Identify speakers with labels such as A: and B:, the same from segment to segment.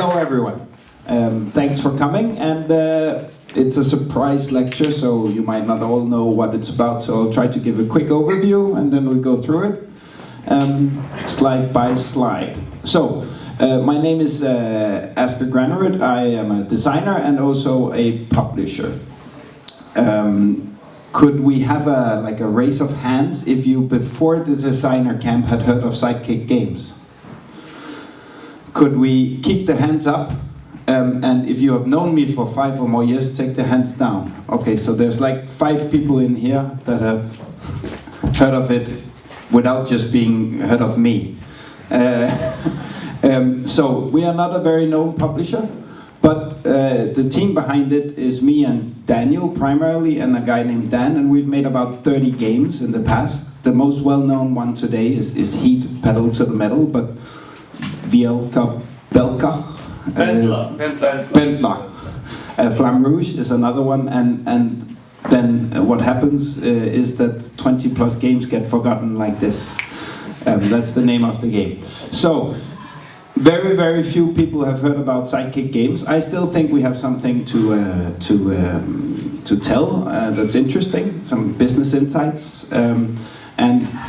A: Hello everyone. Thanks for coming, and it's a surprise lecture, so you might not all know what it's about, so I'll try to give a quick overview and then we'll go through it slide by slide. So, my name is Asger Granerud. I am a designer and also a publisher. Could we have a raise of hands if you, before the designer camp, had heard of Sidekick Games? Could we keep the hands up? And if you have known me for 5 or more years, take the hands down. Okay, so there's like 5 people in here that have heard of it without just being heard of me. So we are not a very known publisher, but the team behind it is me and Daniel primarily, and a guy named Dan, and we've made about 30 games in the past. The most well-known one today is Heat, Pedal to the Metal, but Belka, Flamme Rouge is another one, and then what happens is that 20 plus games get forgotten like this. That's the name of the game. So, very, very few people have heard about Sidekick Games. I still think we have something to tell that's interesting, some business insights, and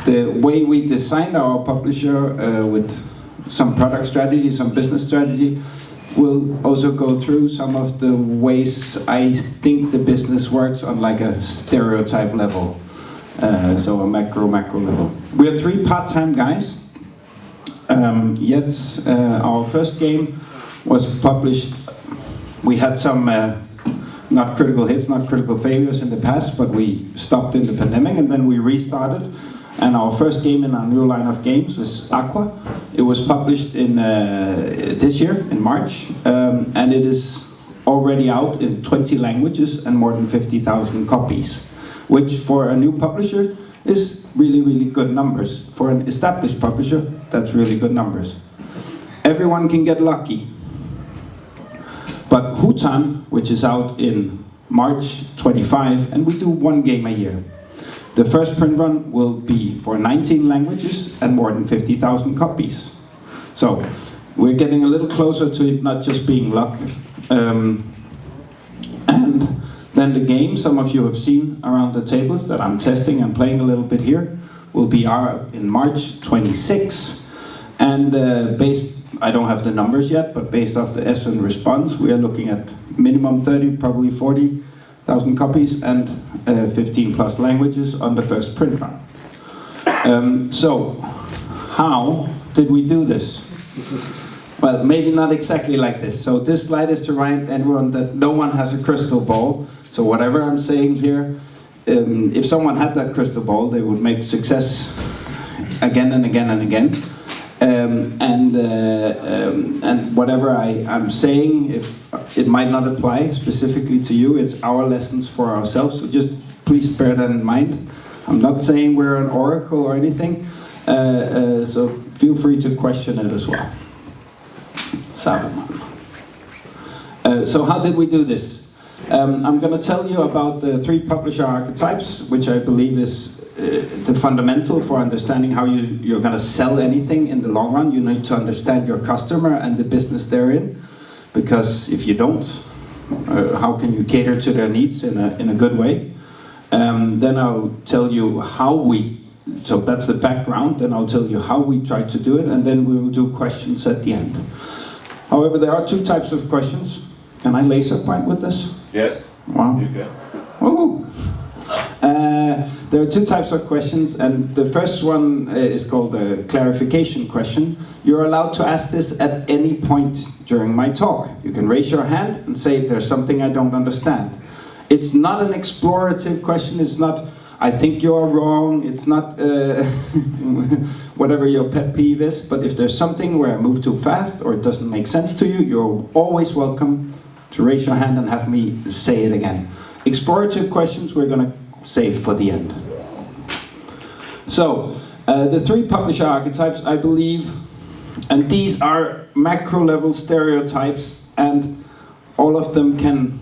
A: the way we designed our publisher with some product strategy, some business strategy. We'll also go through some of the ways I think the business works on like a stereotype level, so a macro level. We're 3 part-time guys, yet our first game was published. We had some not critical hits, not critical failures in the past, but we stopped in the pandemic and then we restarted. And our first game in our new line of games was Aqua. It was published in this year, in March, and it is already out in 20 languages and more than 50,000 copies, which for a new publisher is really, really good numbers. For an established publisher, that's really good numbers. Everyone can get lucky. But Hutan, which is out in March 25, and we do 1 game a year. The first print run will be for 19 languages and more than 50,000 copies. So we're getting a little closer to it not just being luck. And then the game, some of you have seen around the tables that I'm testing and playing a little bit here, will be out in March 26. And I don't have the numbers yet, but based off the S and response, we are looking at minimum 30, probably 40,000 copies and 15 plus languages on the first print run. So, how did we do this? Well, maybe not exactly like this. So this slide is to remind everyone that no one has a crystal ball. So whatever I'm saying here, if someone had that crystal ball, they would make success again and again and again. And whatever I'm saying, if it might not apply specifically to you, it's our lessons for ourselves, so just please bear that in mind. I'm not saying we're an oracle or anything, so feel free to question it as well. So how did we do this? I'm going to tell you about the 3 publisher archetypes, which I believe is the fundamental for understanding how you're going to sell anything in the long run. You need to understand your customer and the business they're in, because if you don't, how can you cater to their needs in a good way? Then I'll tell you how so that's the background, then I'll tell you how we try to do it, and then we will do questions at the end. However, there are 2 types of questions. Can I laser point with this?
B: Yes.
A: Wow.
B: You can.
A: Woo! There are 2 types of questions, and the first one is called a clarification question. You're allowed to ask this at any point during my talk. You can raise your hand and say, there's something I don't understand. It's not an explorative question, it's not, I think you're wrong, it's not whatever your pet peeve is, but if there's something where I move too fast or it doesn't make sense to you, you're always welcome to raise your hand and have me say it again. Explorative questions we're going to save for the end. So, the 3 publisher archetypes, I believe, and these are macro level stereotypes, and all of them can,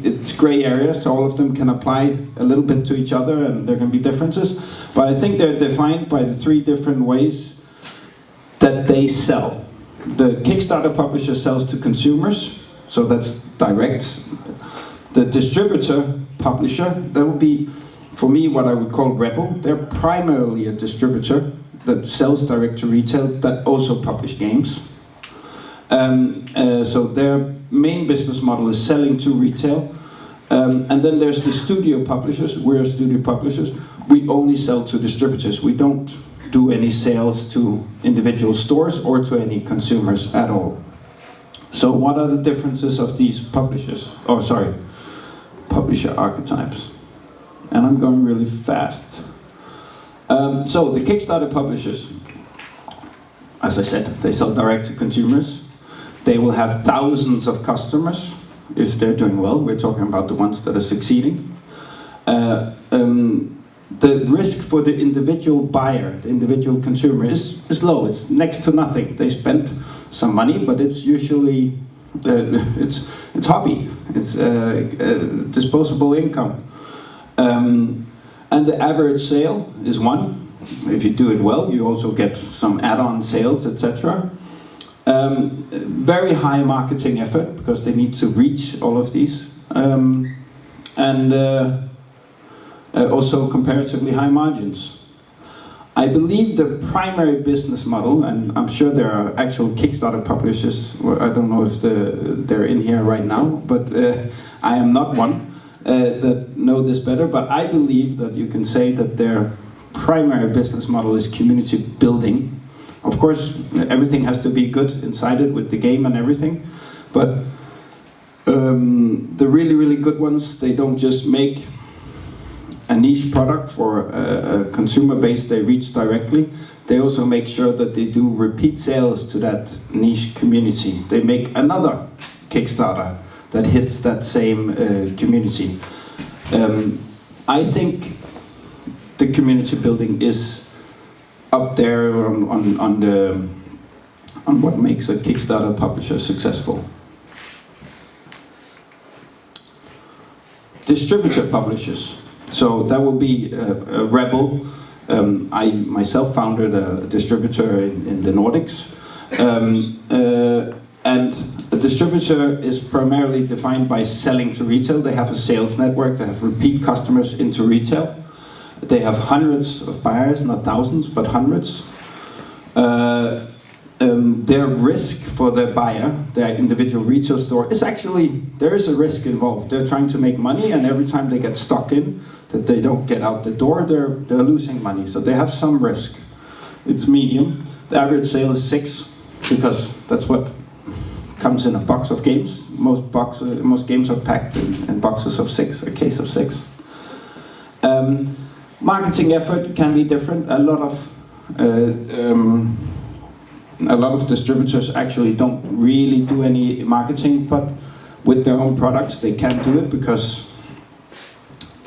A: it's gray area, so all of them can apply a little bit to each other and there can be differences, but I think they're defined by the 3 different ways that they sell. the Kickstarter publisher sells to consumers, so that's direct. The distributor publisher, that would be, for me, what I would call Rebel. They're primarily a distributor that sells direct to retail, that also publish games. So their main business model is selling to retail. And then there's the studio publishers. We're studio publishers. We only sell to distributors. We don't do any sales to individual stores or to any consumers at all. So what are the differences of these publishers? Oh, sorry, publisher archetypes. And I'm going really fast. So the Kickstarter publishers, as I said, they sell direct to consumers. They will have thousands of customers if they're doing well. We're talking about the ones that are succeeding. The risk for the individual buyer, the individual consumer, is low. It's next to nothing. They spend some money, but it's usually it's hobby. It's disposable income. And the average sale is 1. If you do it well, you also get some add-on sales, etc. Very high marketing effort because they need to reach all of these, and also comparatively high margins. I believe the primary business model, and I'm sure there are actual Kickstarter publishers, I don't know if they're in here right now, but I am not one, that know this better, but I believe that you can say that their primary business model is community building. Of course, everything has to be good inside it with the game and everything, but the really, really good ones, they don't just make a niche product for a consumer base they reach directly. They also make sure that they do repeat sales to that niche community. They make another Kickstarter that hits that same community. I think the community building is up there on what makes a Kickstarter publisher successful. Distributor publishers. So that will be a Rebel. I myself founded a distributor in the Nordics. And a distributor is primarily defined by selling to retail. They have a sales network, they have repeat customers into retail. They have hundreds of buyers, not thousands, but hundreds. Their risk for the buyer, their individual retail store, is actually, there is a risk involved. They're trying to make money, and every time they get stuck in, that they don't get out the door, they're losing money. So they have some risk. It's medium. The average sale is 6, because that's what comes in a box of games. Most games are packed in boxes of 6, a case of 6. Marketing effort can be different. A lot of distributors actually don't really do any marketing, but with their own products they can do it because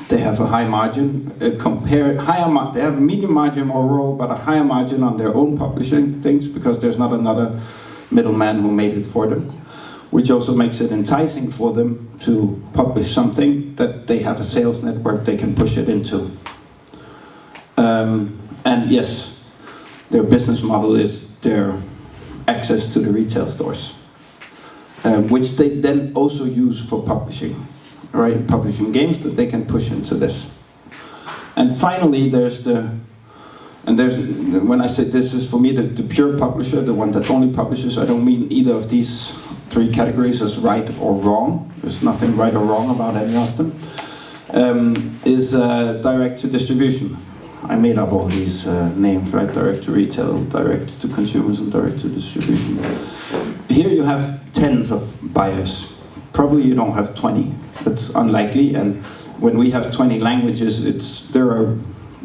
A: they have a high margin. They have a medium margin overall, but a higher margin on their own publishing things because there's not another middleman who made it for them, which also makes it enticing for them to publish something that they have a sales network they can push it into. And yes, their business model is their access to the retail stores, which they then also use for publishing, right? Publishing games that they can push into this. And finally, when I say this is for me the pure publisher, the one that only publishes, I don't mean either of these 3 categories as right or wrong. There's nothing right or wrong about any of them. Is direct to distribution. I made up all these names, right? Direct to retail, direct to consumers, and direct to distribution. Here you have tens of buyers. Probably you don't have 20. That's unlikely. And when we have 20 languages,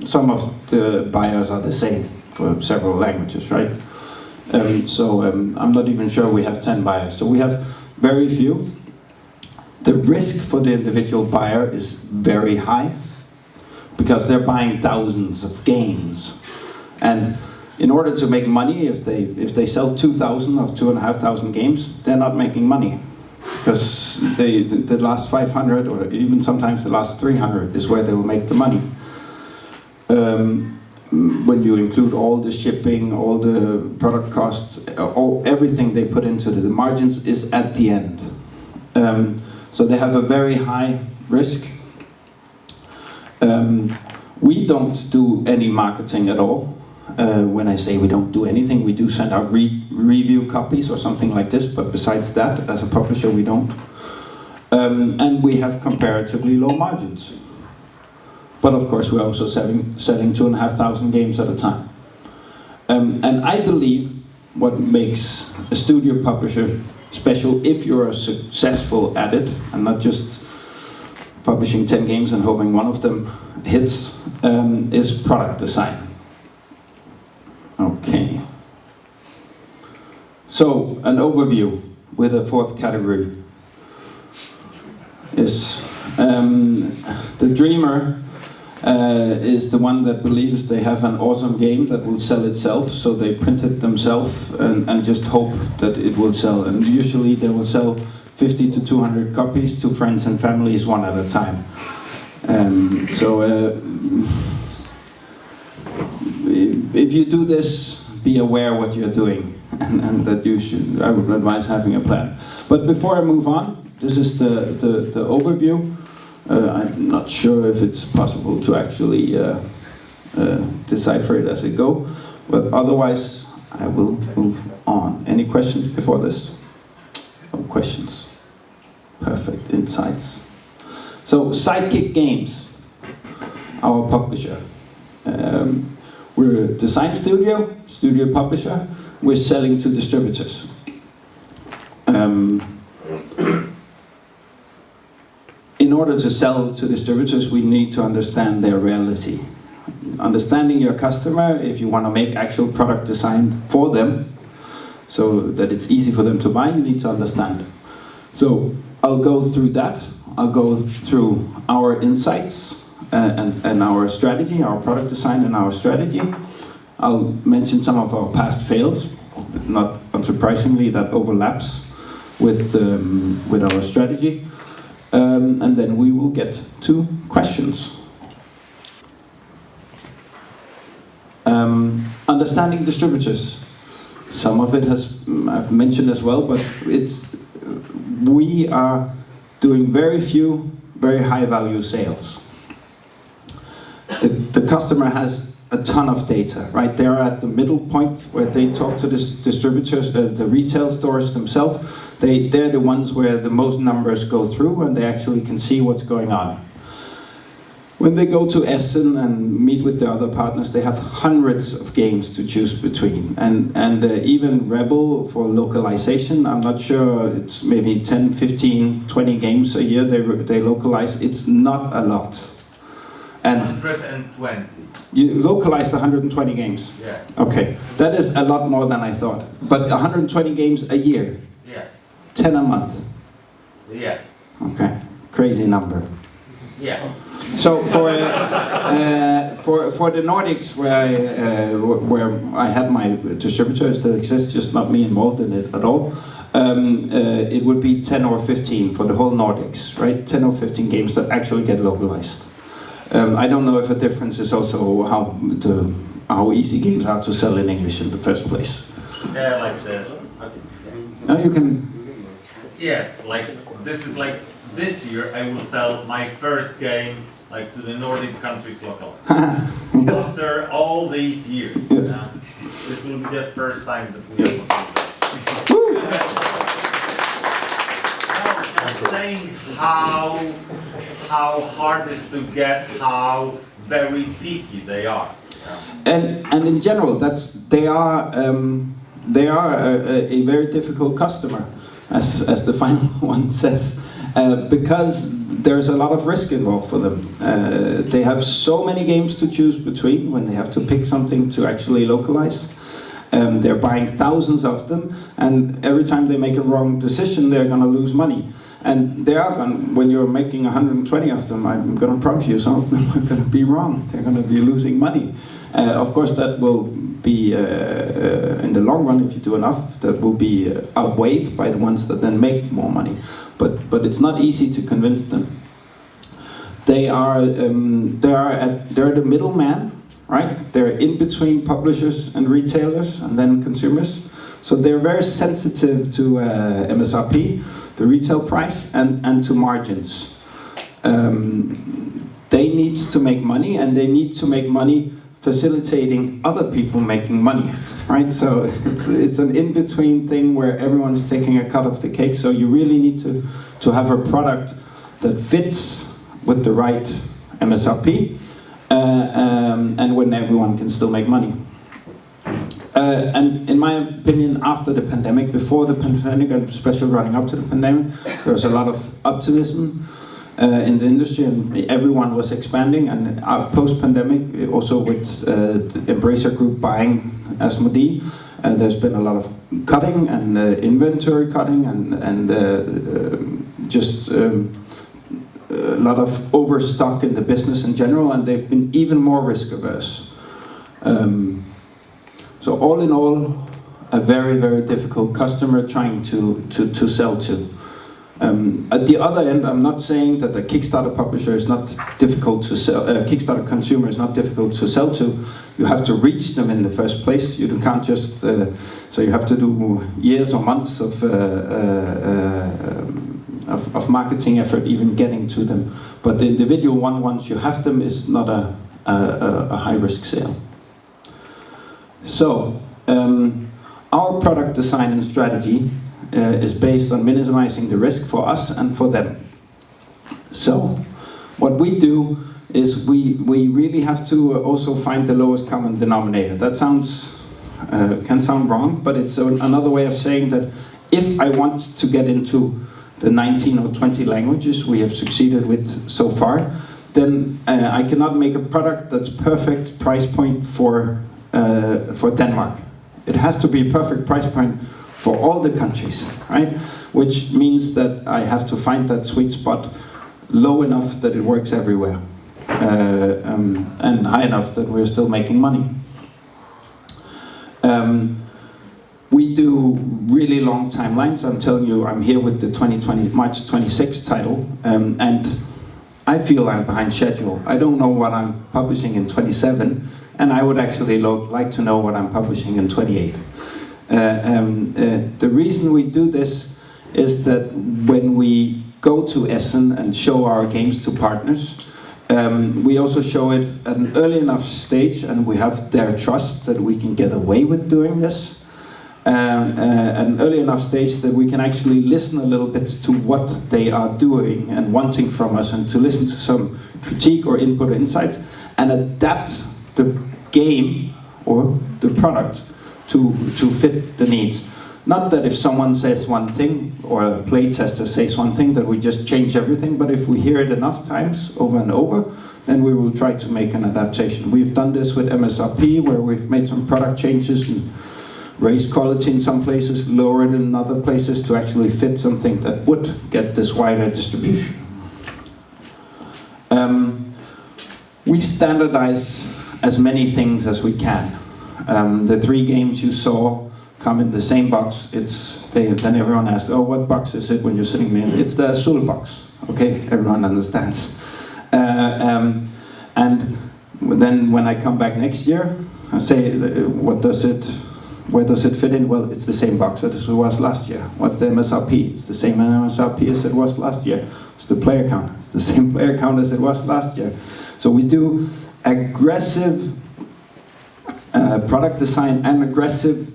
A: some of the buyers are the same for several languages, right? I'm not even sure we have 10 buyers. So we have very few. The risk for the individual buyer is very high, because they're buying thousands of games, and in order to make money, if they sell 2,000 of 2,500 games, they're not making money, because the last 500 or even sometimes the last 300 is where they will make the money. when you include all the shipping, all the product costs, everything they put into the margins is at the end. So they have a very high risk. We don't do any marketing at all. When I say we don't do anything, we do send out review copies or something like this, but besides that, as a publisher, we don't. And we have comparatively low margins. But of course, we're also selling 2,500 games at a time. And I believe what makes a studio publisher special, if you're successful at it, and not just publishing 10 games and hoping one of them hits, is product design. Okay. So, an overview with a fourth category is the dreamer is the one that believes they have an awesome game that will sell itself, so they print it themselves and just hope that it will sell. And usually they will sell 50 to 200 copies to friends and families one at a time. If you do this, be aware what you're doing, and that I would advise having a plan. But before I move on, this is the overview. I'm not sure if it's possible to actually decipher it as it goes, but otherwise I will move on. Any questions before this? No questions. Perfect, insights. So, Sidekick Games, our publisher. We're a design studio publisher. We're selling to distributors. In order to sell to distributors, we need to understand their reality. Understanding your customer, if you want to make actual product design for them, so that it's easy for them to buy, you need to understand it. So I'll go through that. I'll go through our insights and our strategy, our product design and our strategy. I'll mention some of our past fails. Not unsurprisingly, that overlaps with our strategy. And then we will get to questions. Understanding distributors. Some of it I've mentioned as well, but we are doing very few, very high value sales. The customer has a ton of data, right? They're at the middle point where they talk to the distributors, the retail stores themselves. They're the ones where the most numbers go through and they actually can see what's going on. When they go to Essen and meet with the other partners, they have hundreds of games to choose between. And even Rebel for localization, I'm not sure, it's maybe 10, 15, 20 games a year they localize. It's not a lot. And
B: 120.
A: You localized 120 games?
B: Yeah.
A: Okay, that is a lot more than I thought. But 120 games a year?
B: Yeah.
A: 10 a month?
B: Yeah.
A: Okay, crazy number.
B: Yeah.
A: So for the Nordics, where I had my distributors that exist, just not me involved in it at all, it would be 10 or 15 for the whole Nordics, right? 10 or 15 games that actually get localized. I don't know if a difference is also how easy games are to sell in English in the first place.
B: Yeah, like the.
A: Now you can.
B: Yes, like this year I will sell my first game like to the Nordic countries local.
A: Yes.
B: After all these years.
A: Yes.
B: This will be the first time that we
A: Yes.
B: will do that. I'm saying how hard it is to get, how very picky they are.
A: And in general, they are a very difficult customer, as the final one says, because there's a lot of risk involved for them. They have so many games to choose between when they have to pick something to actually localize. They're buying thousands of them, and every time they make a wrong decision, they're going to lose money. And they are going, when you're making 120 of them, I'm going to promise you, some of them are going to be wrong. They're going to be losing money. Of course, that will be, in the long run, if you do enough, that will be outweighed by the ones that then make more money. But it's not easy to convince them. They're the middleman, right? They're in between publishers and retailers and then consumers. So they're very sensitive to MSRP, the retail price, and to margins. They need to make money, and they need to make money facilitating other people making money, right? So it's an in-between thing where everyone's taking a cut of the cake. So you really need to have a product that fits with the right MSRP, and when everyone can still make money. And in my opinion, after the pandemic, before the pandemic, and especially running up to the pandemic, there was a lot of optimism in the industry, and everyone was expanding. And post-pandemic, also with the Embracer Group buying Asmodee, there's been a lot of cutting and inventory cutting, and just a lot of overstock in the business in general, and they've been even more risk averse. So all in all, a very, very difficult customer trying to sell to. At the other end, I'm not saying that a Kickstarter publisher is not difficult to sell, Kickstarter consumer is not difficult to sell to. You have to reach them in the first place. You can't just, so you have to do years or months of marketing effort even getting to them. But the individual one, once you have them, is not a high-risk sale. So, our product design and strategy is based on minimizing the risk for us and for them. So, what we do is we really have to also find the lowest common denominator. That sounds can sound wrong, but it's another way of saying that if I want to get into the 19 or 20 languages we have succeeded with so far, then I cannot make a product that's perfect price point for Denmark. It has to be a perfect price point for all the countries, right? Which means that I have to find that sweet spot low enough that it works everywhere, and high enough that we're still making money. We do really long timelines. I'm telling you, I'm here with the 2020 March 26th title, and I feel I'm behind schedule. I don't know what I'm publishing in 27, and I would actually like to know what I'm publishing in 28. The reason we do this is that when we go to Essen and show our games to partners, we also show it at an early enough stage, and we have their trust that we can get away with doing this. At an early enough stage that we can actually listen a little bit to what they are doing and wanting from us, and to listen to some critique or input or insights, and adapt the game or the product to fit the needs. Not that if someone says one thing or a playtester says one thing that we just change everything, but if we hear it enough times over and over, then we will try to make an adaptation. We've done this with MSRP, where we've made some product changes and raised quality in some places, lowered it in other places to actually fit something that would get this wider distribution. We standardize as many things as we can. The 3 games you saw come in the same box. Then everyone asks, oh, what box is it when you're sitting there? It's the Azul box. Okay, everyone understands. And then when I come back next year, I say, where does it fit in? Well, it's the same box as it was last year. What's the MSRP? It's the same MSRP as it was last year. What's the player count? It's the same player count as it was last year. So we do aggressive product design and aggressive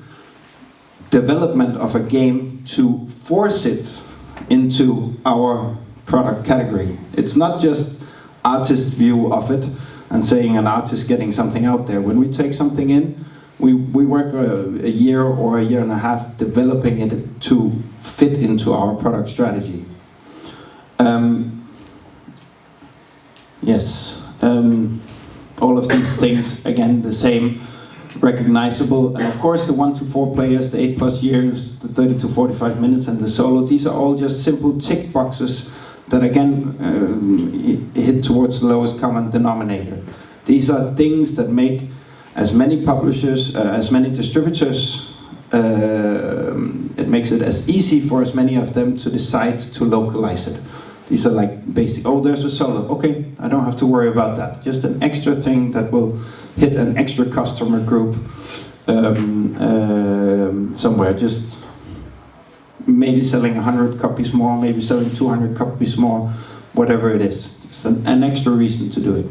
A: development of a game to force it into our product category. It's not just artist view of it and saying an artist getting something out there. When we take something in, we work a year or a year and a half developing it to fit into our product strategy. All of these things, again, the same, recognizable. And of course, the 1 to 4 players, the 8+ years, the 30 to 45 minutes, and the solo, these are all just simple tick boxes that, again, hit towards the lowest common denominator. These are things that make as many publishers, as many distributors, it makes it as easy for as many of them to decide to localize it. These are like basic, oh, there's a solo. Okay, I don't have to worry about that. Just an extra thing that will hit an extra customer group somewhere. Just maybe selling 100 copies more, maybe selling 200 copies more, whatever it is. It's an extra reason to do it.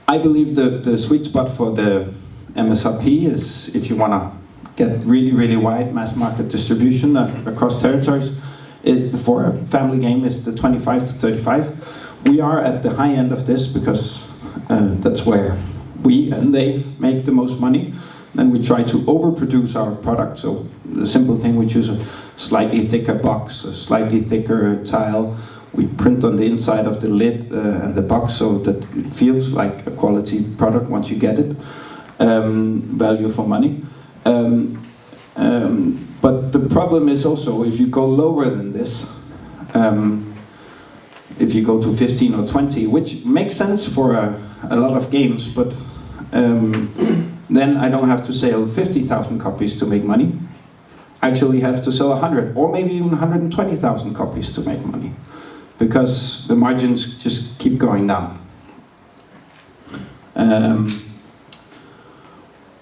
A: I believe the sweet spot for the MSRP is if you want to get really, really wide mass market distribution across territories. For a family game is the 25 to 35. We are at the high end of this because that's where we and they make the most money. Then we try to overproduce our product. So the simple thing, we choose a slightly thicker box, a slightly thicker tile. We print on the inside of the lid and the box so that it feels like a quality product once you get it. Value for money. But the problem is also if you go lower than this, if you go to 15 or 20, which makes sense for a lot of games, but then I don't have to sell 50,000 copies to make money. I actually have to sell 100 or maybe even 120,000 copies to make money because the margins just keep going down.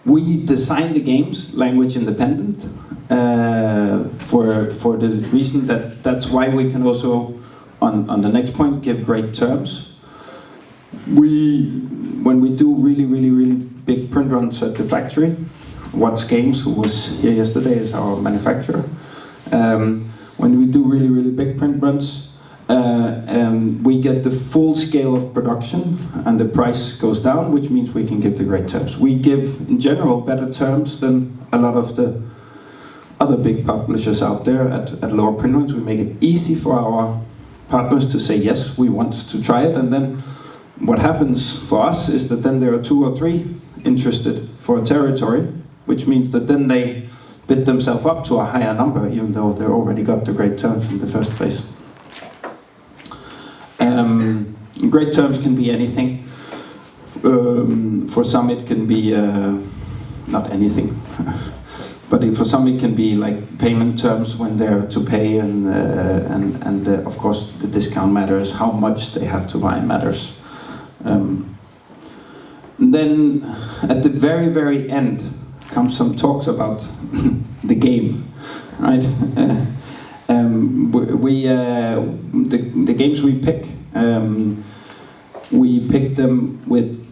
A: We design the games language independent for the reason that that's why we can also, on the next point, give great terms. When we do really, really, really big print runs at the factory, Watts Games, who was here yesterday, is our manufacturer. When we do really, really big print runs, we get the full scale of production and the price goes down, which means we can give the great terms. We give, in general, better terms than a lot of the other big publishers out there at lower print runs. We make it easy for our partners to say, yes, we want to try it. And then what happens for us is that then there are 2 or 3 interested for a territory, which means that then they bid themselves up to a higher number, even though they already got the great terms in the first place. Great terms can be anything. For some it can be not anything, but for some it can be like payment terms when they're to pay, and of course the discount matters. How much they have to buy matters. Then at the very, very end comes some talks about the game, right? The games we pick, we pick them with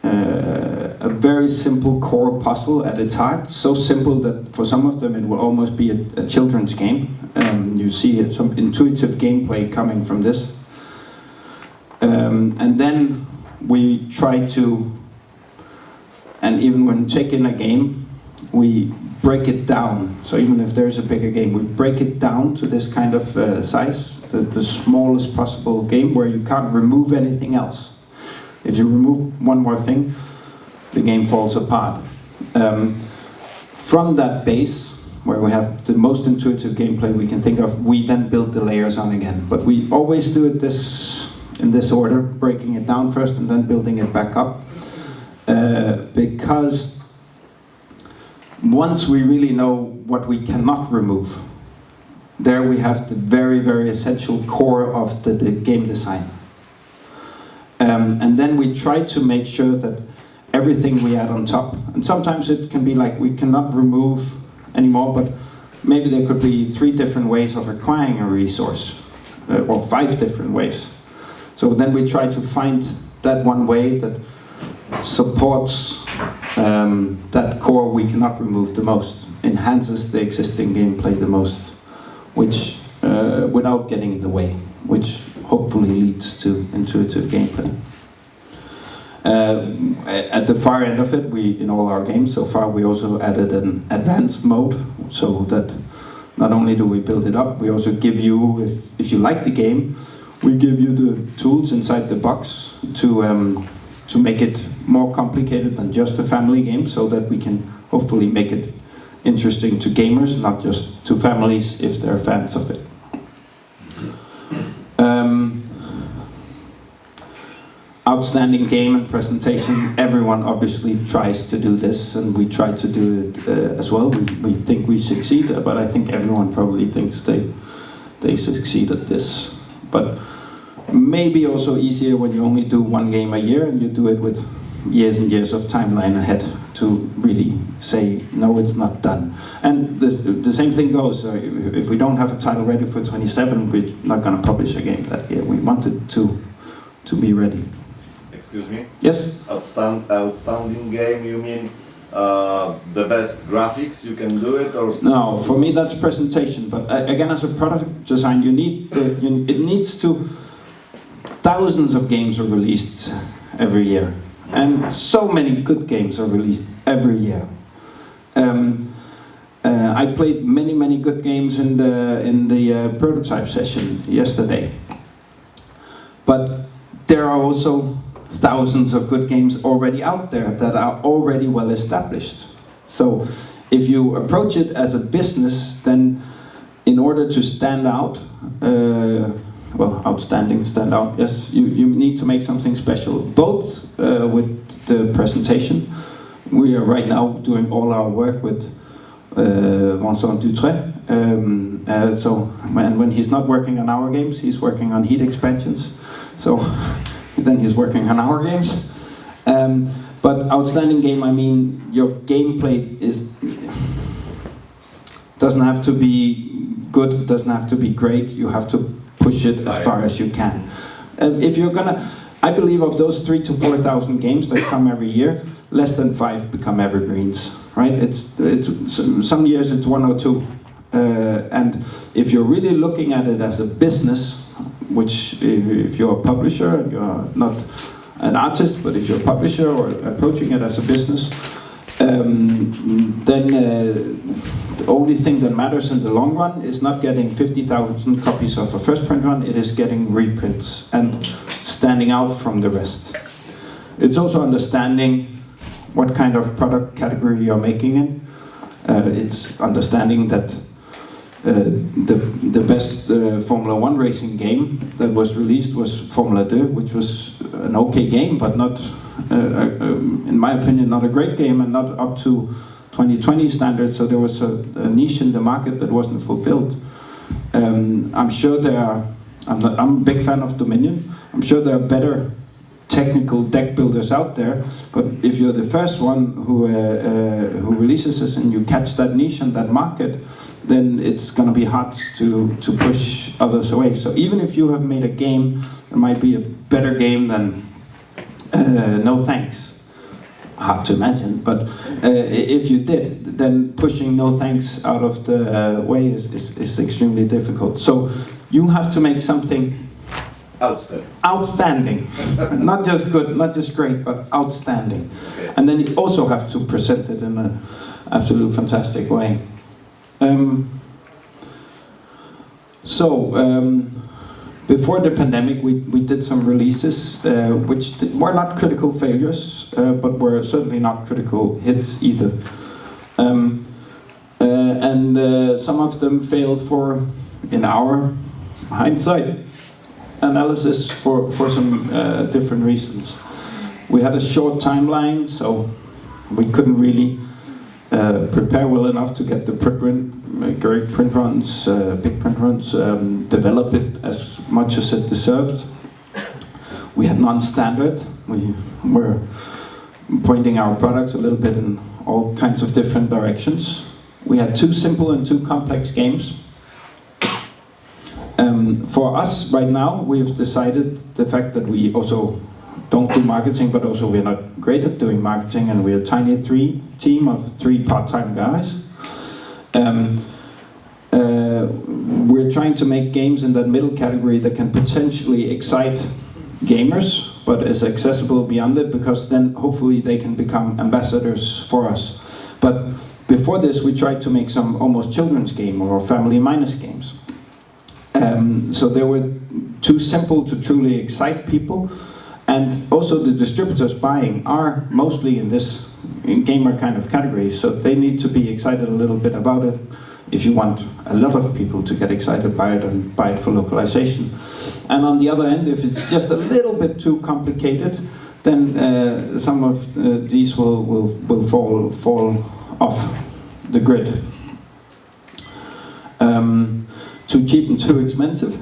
A: a very simple core puzzle at its heart. So simple that for some of them it will almost be a children's game. You see some intuitive gameplay coming from this. And then we try to, and even when taking a game, we break it down. So even if there's a bigger game, we break it down to this kind of size, the smallest possible game where you can't remove anything else. If you remove one more thing, the game falls apart. From that base, where we have the most intuitive gameplay we can think of, we then build the layers on again. But we always do it in this order, breaking it down first and then building it back up. Because once we really know what we cannot remove, there we have the very, very essential core of the game design. And then we try to make sure that everything we add on top, and sometimes it can be like we cannot remove anymore, but maybe there could be 3 different ways of acquiring a resource, or 5 different ways. So then we try to find that one way that supports that core we cannot remove the most, enhances the existing gameplay the most, which without getting in the way, which hopefully leads to intuitive gameplay. At the far end of it, in all our games so far, we also added an advanced mode, so that not only do we build it up, we also give you, if you like the game, we give you the tools inside the box to make it more complicated than just a family game, so that we can hopefully make it interesting to gamers, not just to families if they're fans of it. Outstanding game and presentation. Everyone obviously tries to do this, and we try to do it as well. We think we succeed, but I think everyone probably thinks they they succeed at this. But maybe also easier when you only do one game a year and you do it with years and years of timeline ahead to really say, no, it's not done. And the same thing goes, if we don't have a title ready for 27, we're not going to publish a game that year. We want it to be ready.
C: Excuse me?
A: Yes?
C: Outstanding game, you mean the best graphics you can do it? Or
A: No, for me that's presentation, but again, as a product design, it needs to, thousands of games are released every year. And so many good games are released every year. I played many good games in the prototype session yesterday. But there are also thousands of good games already out there that are already well established. So if you approach it as a business, then in order to stand out, stand out, yes, you need to make something special, both with the presentation. We are right now doing all our work with Vincent Dutré. So when he's not working on our games, he's working on Heat expansions. So then he's working on our games. But outstanding game, I mean, your gameplay doesn't have to be good, it doesn't have to be great, you have to push it as far as you can. If you're gonna, I believe of those 3,000 to 4,000 games that come every year, less than 5 become evergreens, right? It's some years it's 1 or 2, and if you're really looking at it as a business, which if you're a publisher, you're not an artist, but if you're a publisher or approaching it as a business, then the only thing that matters in the long run is not getting 50,000 copies of a first print run, it is getting reprints and standing out from the rest. It's also understanding what kind of product category you're making in. It's understanding that the best Formula 1 racing game that was released was Formula 2, which was an okay game, but not, in my opinion, not a great game and not up to 2020 standards, so there was a niche in the market that wasn't fulfilled. I'm sure there are, I'm a big fan of Dominion, I'm sure there are better technical deck builders out there, but if you're the first one who releases this and you catch that niche and that market, then it's going to be hard to push others away. So even if you have made a game that might be a better game than No Thanks, hard to imagine, but if you did, then pushing No Thanks out of the way is extremely difficult. So you have to make something outstanding. Not just good, not just great, but outstanding. Okay. And then you also have to present it in an absolute fantastic way. Before the pandemic, we did some releases which were not critical failures, but were certainly not critical hits either. Some of them failed for, in our hindsight analysis, for some different reasons. We had a short timeline, so we couldn't really prepare well enough to get the great print runs, big print runs, develop it as much as it deserved. We had non-standard. We were pointing our products a little bit in all kinds of different directions. We had too simple and too complex games. For us right now, we've decided the fact that we also don't do marketing, but also we're not great at doing marketing, and we're a tiny team of 3 part-time guys. We're trying to make games in that middle category that can potentially excite gamers, but is accessible beyond it, because then hopefully they can become ambassadors for us. But before this, we tried to make some almost children's game or family minus games. So they were too simple to truly excite people. And also the distributors buying are mostly in this gamer kind of category, so they need to be excited a little bit about it if you want a lot of people to get excited by it and buy it for localization. And on the other end, if it's just a little bit too complicated, then some of these will fall off the grid. too cheap and too expensive.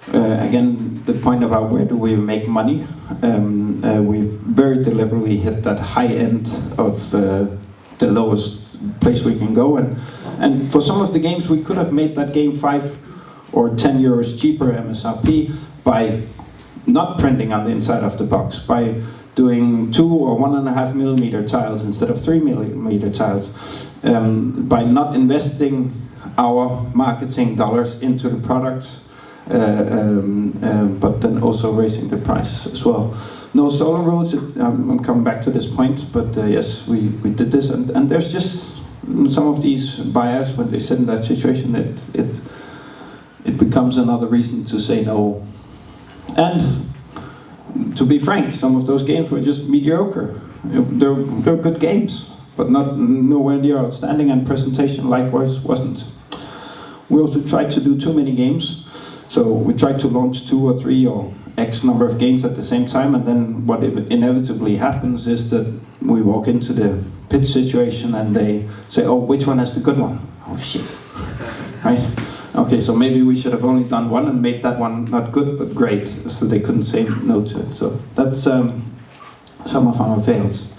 A: Again, the point about where do we make money, we've very deliberately hit that high end of the lowest place we can go, and for some of the games we could have made that game 5 or 10 euros cheaper MSRP by not printing on the inside of the box, by doing 2 or 1.5 millimeter tiles instead of 3 millimeter tiles, by not investing our marketing dollars into the product, but then also raising the price as well. No solo rules, I'm coming back to this point, but yes, we did this, and there's just some of these buyers, when they sit in that situation, it becomes another reason to say no. And to be frank, some of those games were just mediocre. They're good games, but nowhere near outstanding, and presentation likewise wasn't. We also tried to do too many games, so we tried to launch 2 or 3 or X number of games at the same time, and then what inevitably happens is that we walk into the pitch situation and they say, oh, which one has the good one? Oh shit, right? Okay, so maybe we should have only done one and made that one not good but great, so they couldn't say no to it. So that's some of our fails.